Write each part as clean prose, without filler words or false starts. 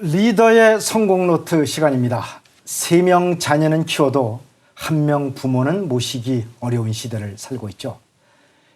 리더의 성공 노트 시간입니다. 3명 자녀는 키워도 1명 부모는 모시기 어려운 시대를 살고 있죠.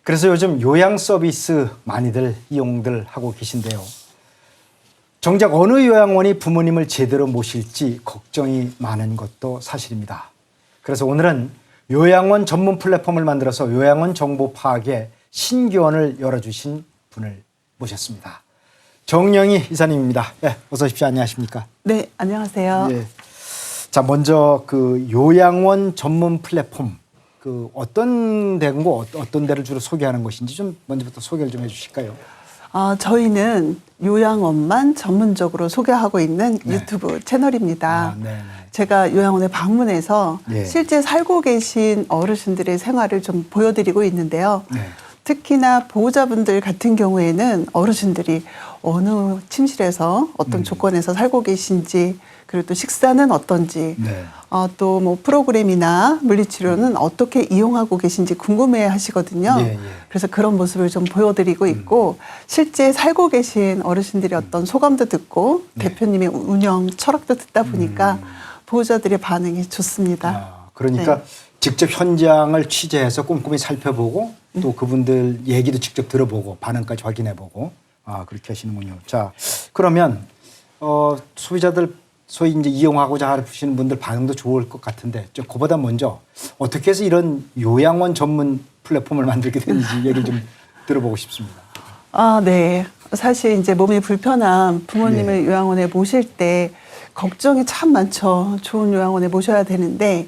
그래서 요즘 요양 서비스 많이들 이용들 하고 계신데요. 정작 어느 요양원이 부모님을 제대로 모실지 걱정이 많은 것도 사실입니다. 그래서 오늘은 요양원 전문 플랫폼을 만들어서 요양원 정보 파악에 신기원을 열어주신 분을 모셨습니다. 정영희 이사님입니다. 네, 어서 오십시오. 안녕하십니까? 네, 안녕하세요. 네. 자, 먼저 그 요양원 전문 플랫폼 어떤 데고 어떤 데를 주로 소개하는 것인지 좀 먼저부터 소개를 좀 해주실까요? 저희는 요양원만 전문적으로 소개하고 있는 네. 유튜브 채널입니다. 네. 제가 요양원에 방문해서 네. 실제 살고 계신 어르신들의 생활을 좀 보여드리고 있는데요. 네. 특히나 보호자분들 같은 경우에는 어르신들이 어느 침실에서 어떤 조건에서 살고 계신지, 그리고 또 식사는 어떤지, 네. 또 뭐 프로그램이나 물리치료는 어떻게 이용하고 계신지 궁금해 하시거든요. 예, 예. 그래서 그런 모습을 좀 보여드리고 있고, 실제 살고 계신 어르신들의 어떤 소감도 듣고, 네. 대표님의 운영 철학도 듣다 보니까 보호자들의 반응이 좋습니다. 그러니까 네. 직접 현장을 취재해서 꼼꼼히 살펴보고 또 그분들 얘기도 직접 들어보고 반응까지 확인해보고 그렇게 하시는군요. 자, 그러면 소비자들 소위 이제 이용하고자 하시는 분들 반응도 좋을 것 같은데 그보다 먼저 어떻게 해서 이런 요양원 전문 플랫폼을 만들게 됐는지 얘기를 좀 들어보고 싶습니다. 네. 사실 이제 몸이 불편한 부모님을 네. 요양원에 모실 때 걱정이 참 많죠. 좋은 요양원에 모셔야 되는데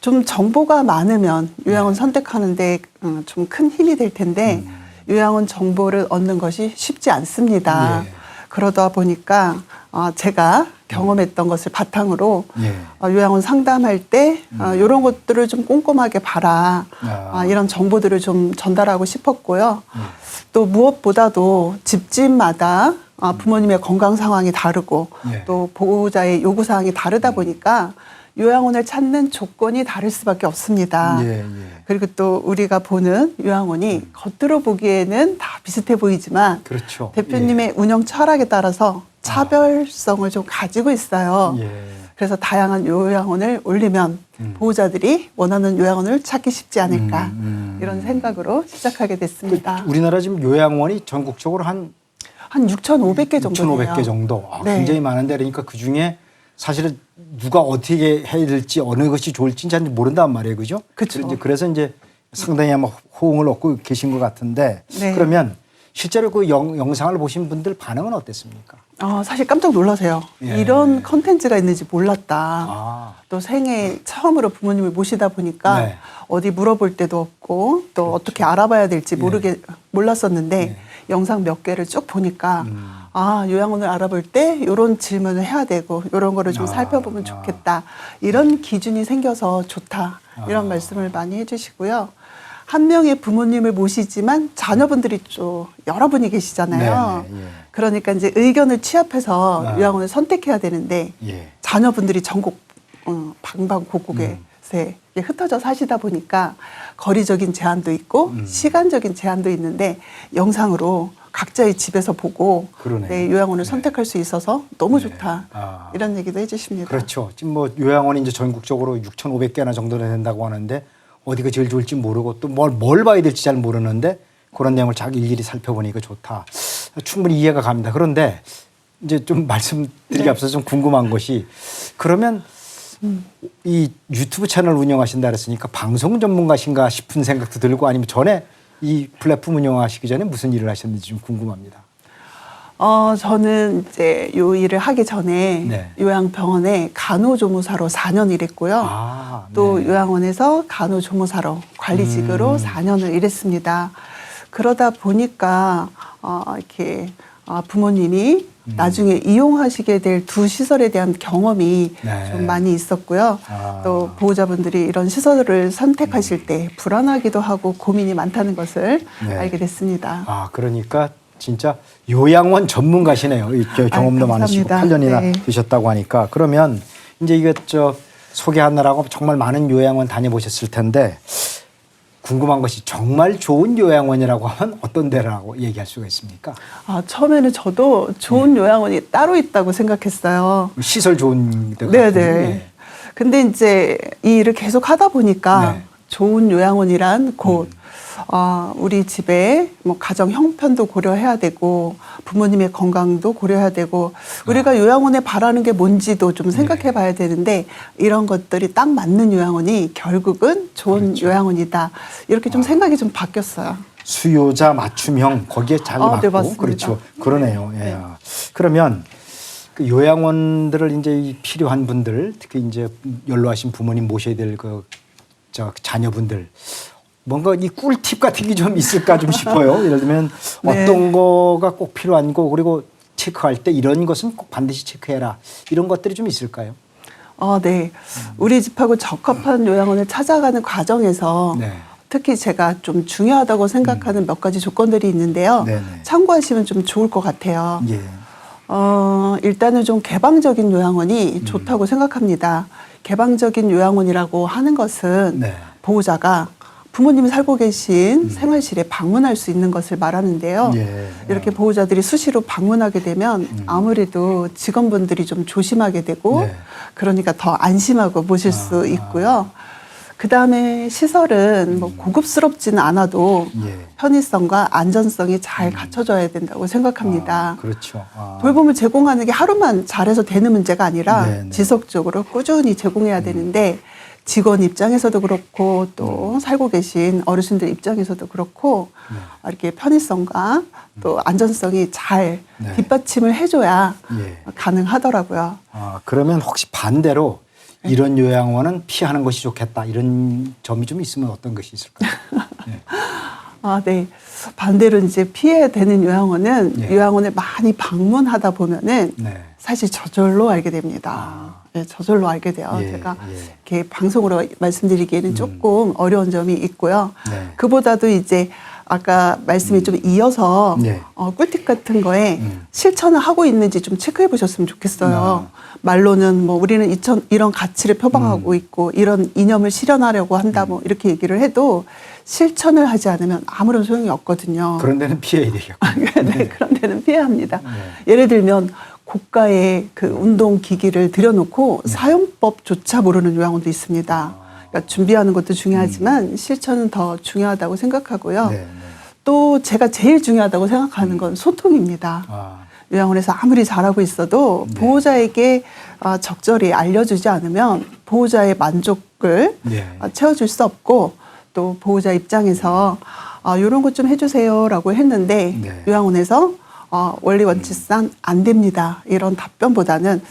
좀 정보가 많으면 요양원 선택하는데 좀 큰 힘이 될 텐데 요양원 정보를 얻는 것이 쉽지 않습니다. 예. 그러다 보니까 제가 경험했던 것을 바탕으로 예. 요양원 상담할 때 이런 것들을 좀 꼼꼼하게 봐라. 이런 정보들을 좀 전달하고 싶었고요. 또 무엇보다도 집집마다 부모님의 건강 상황이 다르고 예. 또 보호자의 요구 사항이 다르다 보니까 요양원을 찾는 조건이 다를 수밖에 없습니다. 예. 그리고 또 우리가 보는 요양원이 겉으로 보기에는 다 비슷해 보이지만 그렇죠. 대표님의 운영 철학에 따라서 차별성을 좀 가지고 있어요. 예. 그래서 다양한 요양원을 올리면 보호자들이 원하는 요양원을 찾기 쉽지 않을까 이런 생각으로 시작하게 됐습니다. 우리나라 지금 요양원이 전국적으로 한 6,500개 정도 돼요. 6,500개 정도. 네. 굉장히 많은데 그러니까 그중에 사실은 누가 어떻게 해야 될지 어느 것이 좋을지 잘 모른단 말이에요. 그죠? 그렇죠. 그래서 이제 상당히 아마 호응을 얻고 계신 것 같은데 네. 그러면 실제로 그 영상을 보신 분들 반응은 어땠습니까? 사실 깜짝 놀라세요. 예. 이런 컨텐츠가 있는지 몰랐다. 또 생애 처음으로 부모님을 모시다 보니까 네. 어디 물어볼 데도 없고 또 그렇죠. 어떻게 알아봐야 될지 몰랐었는데 네. 영상 몇 개를 쭉 보니까 요양원을 알아볼 때 이런 질문을 해야 되고 이런 거를 좀 살펴보면 좋겠다. 이런 기준이 생겨서 좋다. 이런 말씀을 많이 해주시고요. 한 명의 부모님을 모시지만 자녀분들이 좀 여러분이 계시잖아요. 네. 그러니까 이제 의견을 취합해서 요양원을 선택해야 되는데 예. 자녀분들이 전국 방방곡곡에 흩어져 사시다 보니까 거리적인 제한도 있고 시간적인 제한도 있는데 영상으로 각자의 집에서 보고 그러네요. 요양원을 선택할 수 있어서 너무 좋다. 이런 얘기도 해주십니다. 그렇죠. 지금 뭐 요양원이 이제 전국적으로 6,500개나 정도나 된다고 하는데 어디가 제일 좋을지 모르고 또 뭘 봐야 될지 잘 모르는데 그런 내용을 잘 일일이 살펴보니까 좋다. 충분히 이해가 갑니다. 그런데 이제 좀 말씀드리기 앞서서 좀 궁금한 것이 그러면 이 유튜브 채널 운영하신다 그랬으니까 방송 전문가신가 싶은 생각도 들고 아니면 전에 이 플랫폼 운영하시기 전에 무슨 일을 하셨는지 좀 궁금합니다. 저는 이제 요 일을 하기 전에 네. 요양병원에 간호조무사로 4년 일했고요. 또 네. 요양원에서 간호조무사로 관리직으로 4년을 일했습니다. 그러다 보니까 이렇게 부모님이 나중에 이용하시게 될 두 시설에 대한 경험이 네. 좀 많이 있었고요. 또 보호자분들이 이런 시설을 선택하실 때 불안하기도 하고 고민이 많다는 것을 알게 됐습니다. 그러니까 진짜 요양원 전문가시네요. 경험도 많으시고 감사합니다. 8년이나 되셨다고 하니까 그러면 이제 이거 소개하느라고 정말 많은 요양원 다녀보셨을 텐데 궁금한 것이 정말 좋은 요양원이라고 하면 어떤 데라고 얘기할 수가 있습니까? 처음에는 저도 좋은 요양원이 따로 있다고 생각했어요. 시설 좋은 데가 네네. 근데 이제 이 일을 계속 하다 보니까 네. 좋은 요양원이란 곧 우리 집에 뭐 가정 형편도 고려해야 되고 부모님의 건강도 고려해야 되고 우리가 요양원에 바라는 게 뭔지도 좀 생각해 봐야 되는데 이런 것들이 딱 맞는 요양원이 결국은 좋은 그렇죠. 요양원이다. 이렇게 좀 생각이 좀 바뀌었어요. 수요자 맞춤형 거기에 잘 맞고 네, 맞습니다. 그렇죠. 그러네요. 예. 네. 그러면 그 요양원들을 이제 필요한 분들 특히 이제 연로하신 부모님 모셔야 될 저 자녀분들 뭔가 이 꿀팁 같은 게 좀 있을까 좀 싶어요. 예를 들면 네. 어떤 거가 꼭 필요한 거 그리고 체크할 때 이런 것은 꼭 반드시 체크해라 이런 것들이 좀 있을까요? 네. 우리 집하고 적합한 요양원을 찾아가는 과정에서 네. 특히 제가 좀 중요하다고 생각하는 몇 가지 조건들이 있는데요. 네네. 참고하시면 좀 좋을 것 같아요. 예. 일단은 좀 개방적인 요양원이 좋다고 생각합니다. 개방적인 요양원이라고 하는 것은 네. 보호자가 부모님이 살고 계신 생활실에 방문할 수 있는 것을 말하는데요. 예. 이렇게 보호자들이 수시로 방문하게 되면 아무래도 직원분들이 좀 조심하게 되고 네. 그러니까 더 안심하고 모실 수 있고요. 그다음에 시설은 뭐 고급스럽지는 않아도 예. 편의성과 안전성이 잘 갖춰져야 된다고 생각합니다. 그렇죠. 돌봄을 제공하는 게 하루만 잘해서 되는 문제가 아니라 네네. 지속적으로 꾸준히 제공해야 되는데 직원 입장에서도 그렇고 또 살고 계신 어르신들 입장에서도 그렇고 이렇게 편의성과 또 안전성이 잘 네. 뒷받침을 해줘야 예. 가능하더라고요. 그러면 혹시 반대로 이런 요양원은 피하는 것이 좋겠다 이런 점이 좀 있으면 어떤 것이 있을까요? 네. 네. 반대로 이제 피해야 되는 요양원은 예. 요양원을 많이 방문하다 보면은 네. 사실 저절로 알게 됩니다. 네, 저절로 알게 돼요. 예, 제가 예. 이렇게 방송으로 말씀드리기에는 조금 어려운 점이 있고요. 네. 그보다도 이제 아까 말씀이 좀 이어서 네. 꿀팁 같은 거에 실천을 하고 있는지 좀 체크해 보셨으면 좋겠어요. 말로는 뭐 우리는 이런 가치를 표방하고 있고 이런 이념을 실현하려고 한다 뭐 이렇게 얘기를 해도 실천을 하지 않으면 아무런 소용이 없거든요. 그런 데는 피해야 되겠고. 네, 그런 데는 피해야 합니다. 예를 들면 고가의 그 운동 기기를 들여놓고 사용법조차 모르는 요양원도 있습니다. 그러니까 준비하는 것도 중요하지만 실천은 더 중요하다고 생각하고요. 네, 네. 또 제가 제일 중요하다고 생각하는 건 소통입니다. 요양원에서 아무리 잘하고 있어도 보호자에게 적절히 알려주지 않으면 보호자의 만족을 네. 채워줄 수 없고 또 보호자 입장에서 이런 것 좀 해주세요라고 했는데 네. 요양원에서 원리 원칙상 안 됩니다. 이런 답변보다는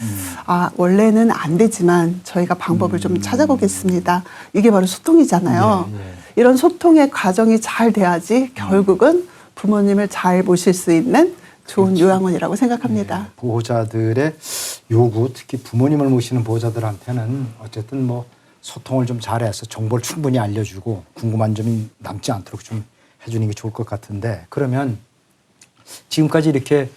원래는 안 되지만 저희가 방법을 좀 찾아보겠습니다. 이게 바로 소통이잖아요. 예, 예. 이런 소통의 과정이 잘 돼야지 결국은 부모님을 잘 모실 수 있는 좋은 그렇죠. 요양원이라고 생각합니다. 예, 보호자들의 요구, 특히 부모님을 모시는 보호자들한테는 어쨌든 뭐 소통을 좀 잘해서 정보를 충분히 알려주고 궁금한 점이 남지 않도록 좀 해주는 게 좋을 것 같은데 그러면 지금까지 이렇게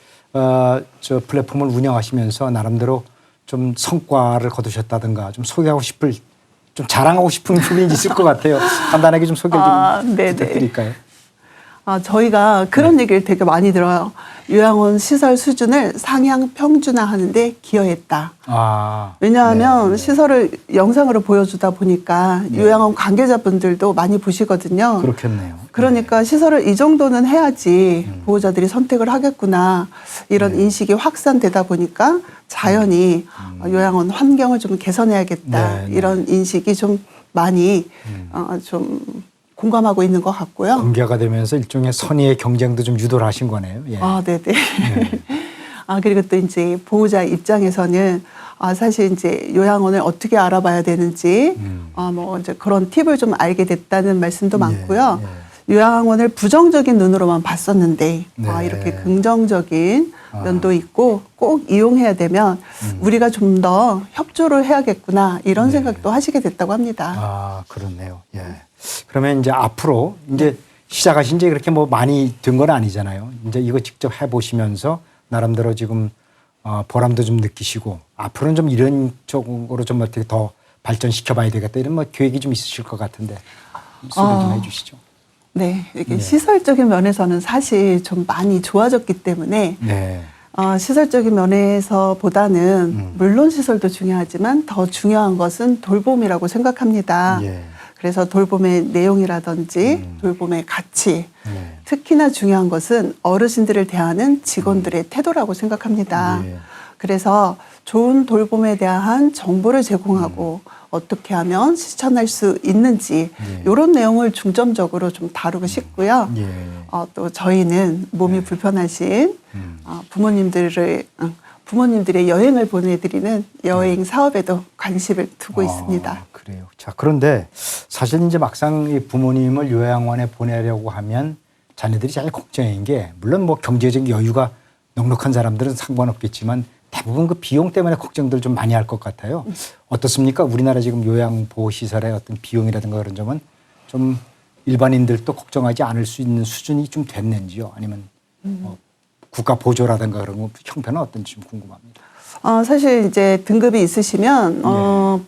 저 플랫폼을 운영하시면서 나름대로 좀 성과를 거두셨다든가 좀 소개하고 싶을 좀 자랑하고 싶은 부분이 있을 것 같아요. 간단하게 좀 소개 좀 네네. 부탁드릴까요? 저희가 그런 얘기를 되게 많이 들어요. 요양원 시설 수준을 상향 평준화하는 데 기여했다. 왜냐하면 네. 시설을 영상으로 보여주다 보니까 요양원 관계자분들도 많이 보시거든요. 그렇겠네요. 그러니까 시설을 이 정도는 해야지 보호자들이 선택을 하겠구나 이런 인식이 확산되다 보니까 자연히 요양원 환경을 좀 개선해야겠다 네, 네. 이런 인식이 좀 많이 좀 공감하고 있는 것 같고요. 공개가 되면서 일종의 선의의 경쟁도 좀 유도를 하신 거네요. 예. 네네. 그리고 또 이제 보호자 입장에서는 사실 이제 요양원을 어떻게 알아봐야 되는지 뭐 이제 그런 팁을 좀 알게 됐다는 말씀도 많고요. 요양원을 부정적인 눈으로만 봤었는데 네. 이렇게 긍정적인 면도 있고 꼭 이용해야 되면 우리가 좀 더 협조를 해야겠구나 이런 생각도 하시게 됐다고 합니다. 그렇네요. 예. 그러면 이제 앞으로 이제 시작하신 지 그렇게 뭐 많이 된 건 아니잖아요. 이제 이거 직접 해보시면서 나름대로 지금 보람도 좀 느끼시고 앞으로는 좀 이런 쪽으로 좀 어떻게 더 발전시켜 봐야 되겠다 이런 뭐 계획이 좀 있으실 것 같은데. 소개 좀 해주시죠. 네, 이게 시설적인 면에서는 사실 좀 많이 좋아졌기 때문에 네. 시설적인 면에서보다는 물론 시설도 중요하지만 더 중요한 것은 돌봄이라고 생각합니다. 예. 그래서 돌봄의 내용이라든지 돌봄의 가치, 네. 특히나 중요한 것은 어르신들을 대하는 직원들의 태도라고 생각합니다. 예. 그래서 좋은 돌봄에 대한 정보를 제공하고 어떻게 하면 실천할 수 있는지 이런 내용을 중점적으로 좀 다루고 싶고요. 예. 또 저희는 몸이 불편하신 부모님들의 여행을 보내드리는 여행 사업에도 관심을 두고 있습니다. 그래요. 자, 그런데 사실 이제 막상 이 부모님을 요양원에 보내려고 하면 자녀들이 제일 걱정인 게 물론 뭐 경제적 여유가 넉넉한 사람들은 상관없겠지만 대부분 그 비용 때문에 걱정들 좀 많이 할 것 같아요. 어떻습니까? 우리나라 지금 요양보호시설의 어떤 비용이라든가 그런 점은 좀 일반인들도 걱정하지 않을 수 있는 수준이 좀 됐는지요? 아니면 국가 보조라든가 그런 거 형편은 어떤지 좀 궁금합니다. 사실 이제 등급이 있으시면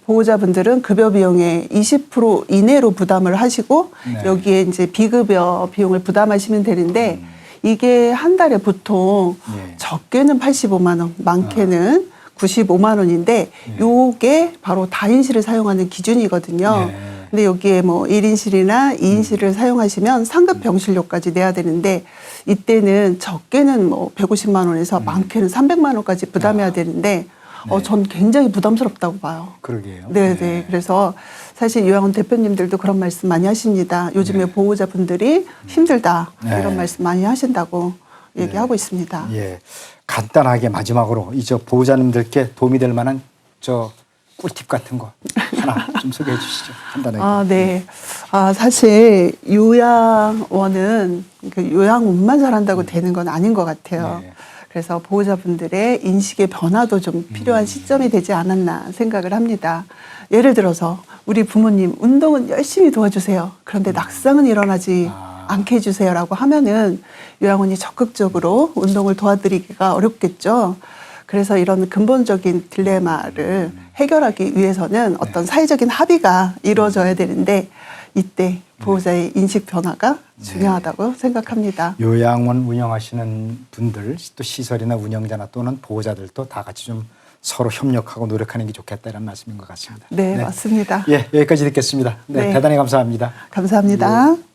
보호자분들은 급여 비용의 20% 이내로 부담을 하시고 네. 여기에 이제 비급여 비용을 부담하시면 되는데 이게 한 달에 보통 적게는 85만 원, 많게는 95만 원인데 요게 바로 다인실을 사용하는 기준이거든요. 근데 여기에 뭐 1인실이나 2인실을 사용하시면 상급 병실료까지 내야 되는데 이때는 적게는 뭐 150만 원에서 많게는 300만 원까지 부담해야 되는데 전 굉장히 부담스럽다고 봐요. 그러게요. 네. 그래서 사실 요양원 대표님들도 그런 말씀 많이 하십니다. 요즘에 보호자분들이 힘들다 이런 말씀 많이 하신다고 얘기하고 있습니다. 예. 간단하게 마지막으로 이제 보호자님들께 도움이 될 만한 꿀팁 같은 거 하나 좀 소개해 주시죠. 간단하게. 네. 사실 요양원은 그 요양원만 잘한다고 되는 건 아닌 것 같아요. 네. 그래서 보호자분들의 인식의 변화도 좀 필요한 시점이 되지 않았나 생각을 합니다. 예를 들어서 우리 부모님 운동은 열심히 도와주세요. 그런데 낙상은 일어나지 않게 해주세요라고 하면은 요양원이 적극적으로 운동을 도와드리기가 어렵겠죠. 그래서 이런 근본적인 딜레마를 해결하기 위해서는 어떤 사회적인 합의가 이루어져야 되는데 이때 보호자의 인식 변화가 중요하다고 생각합니다. 요양원 운영하시는 분들 또 시설이나 운영자나 또는 보호자들도 다 같이 좀 서로 협력하고 노력하는 게 좋겠다 이런 말씀인 것 같습니다. 네, 맞습니다. 예, 여기까지 듣겠습니다. 네, 네. 대단히 감사합니다. 감사합니다. 예.